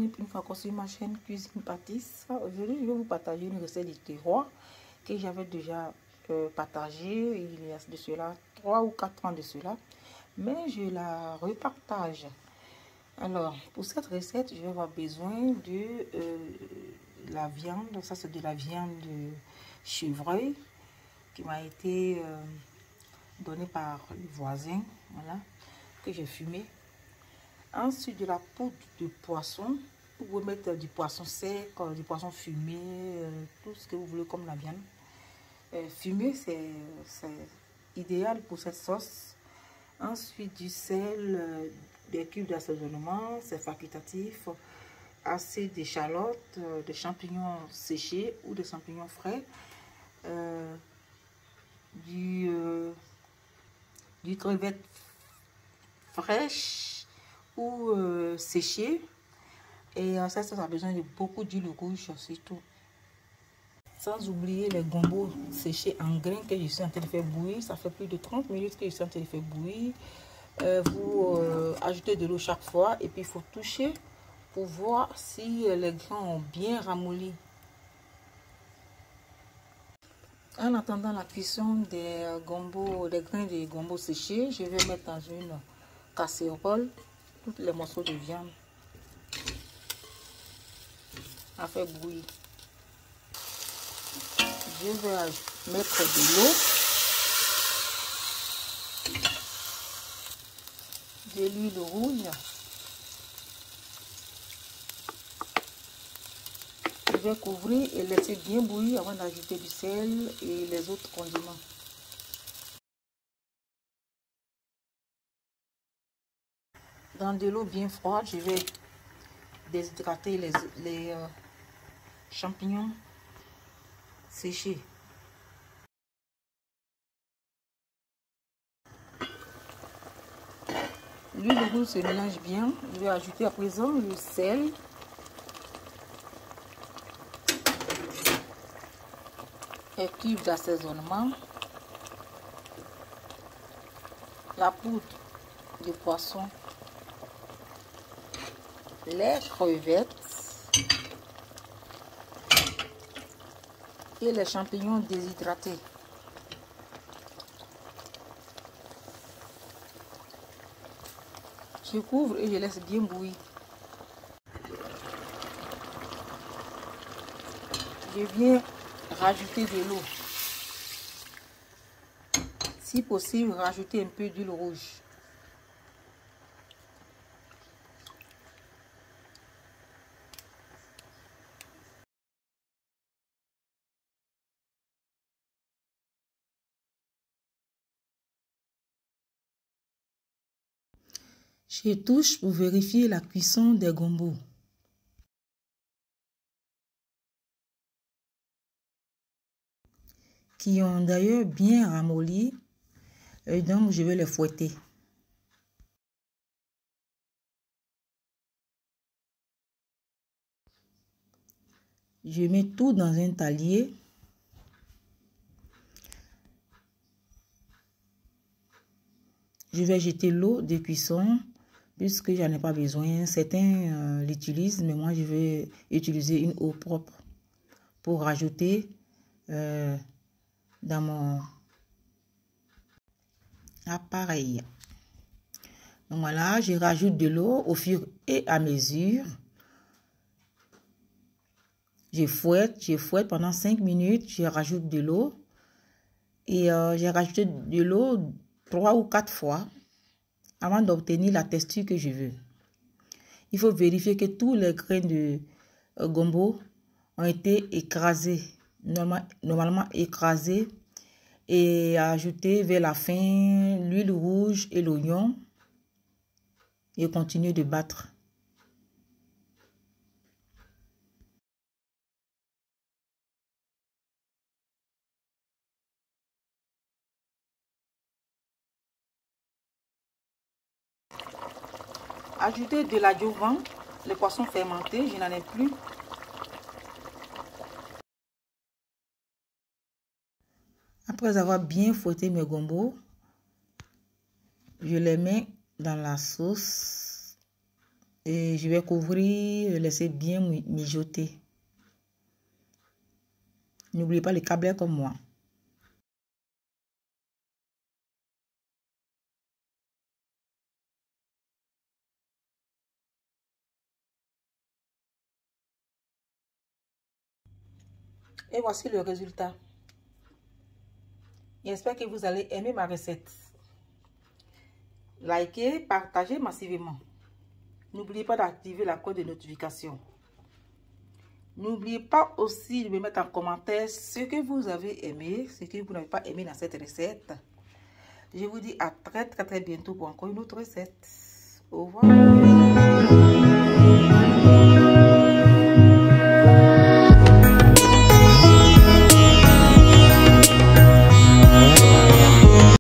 bienvenue une fois encore sur ma chaîne Cuisine Pâtisse. Aujourd'hui, je vais vous partager une recette de terroir que j'avais déjà partagée il y a de cela 3 ou 4 ans de cela. Mais je la repartage. Alors, pour cette recette, je vais avoir besoin de la viande. Ça, c'est de la viande de chevreuil qui m'a été donnée par le voisin. Voilà, que j'ai fumé. Ensuite, de la poudre de poisson. Vous pouvez mettre du poisson sec, du poisson fumé, tout ce que vous voulez comme la viande. Fumé, c'est idéal pour cette sauce. Ensuite, du sel, des cubes d'assaisonnement, c'est facultatif. Assez d'échalotes, des champignons séchés ou des champignons frais. Du crevette fraîche ou séchée. Et ça a besoin de beaucoup d'huile rouge, surtout. Sans oublier les gombos séchés en grains que je suis en train de faire bouillir. Ça fait plus de 30 minutes que je suis en train de faire bouillir. Vous ajoutez de l'eau chaque fois et puis il faut toucher pour voir si les grains ont bien ramolli. En attendant la cuisson des grains de gombo séchés, je vais mettre dans une casserole tous les morceaux de viande à faire bouillir. Je vais mettre de l'eau, de l'huile rouge. Je vais couvrir et laisser bien bouillir avant d'ajouter du sel et les autres condiments. Dans de l'eau bien froide, je vais déshydrater les champignons séchés. L'huile rouge se mélange bien. Je vais ajouter à présent le sel. Les cubes d'assaisonnement. La poudre de poisson. Les crevettes. Et les champignons déshydratés. Je couvre et je laisse bien bouillir. Je viens rajouter de l'eau. Si possible, rajouter un peu d'huile rouge. Je touche pour vérifier la cuisson des gombos. Qui ont d'ailleurs bien ramolli. Et donc, je vais les fouetter. Je mets tout dans un talier. Je vais jeter l'eau de cuisson puisque j'en ai pas besoin. Certains l'utilisent, mais moi je vais utiliser une eau propre pour rajouter dans mon appareil. Donc voilà, je rajoute de l'eau au fur et à mesure. Je fouette pendant 5 minutes. Je rajoute de l'eau et j'ai rajouté de l'eau 3 ou 4 fois avant d'obtenir la texture que je veux. Il faut vérifier que tous les grains de gombo ont été écrasés, normalement écrasés, et ajouter vers la fin l'huile rouge et l'oignon et continuer de battre. Ajouter de l'adjuvant, les poissons fermentés, je n'en ai plus. Après avoir bien fouetté mes gombos, je les mets dans la sauce Et je vais couvrir, laisser bien mijoter. N'oubliez pas les câbles comme moi. Et voici le résultat. J'espère que vous allez aimer ma recette. Likez, partagez massivement. N'oubliez pas d'activer la cloche de notification. N'oubliez pas aussi de me mettre en commentaire ce que vous avez aimé, ce que vous n'avez pas aimé dans cette recette. Je vous dis à très bientôt pour encore une autre recette. Au revoir.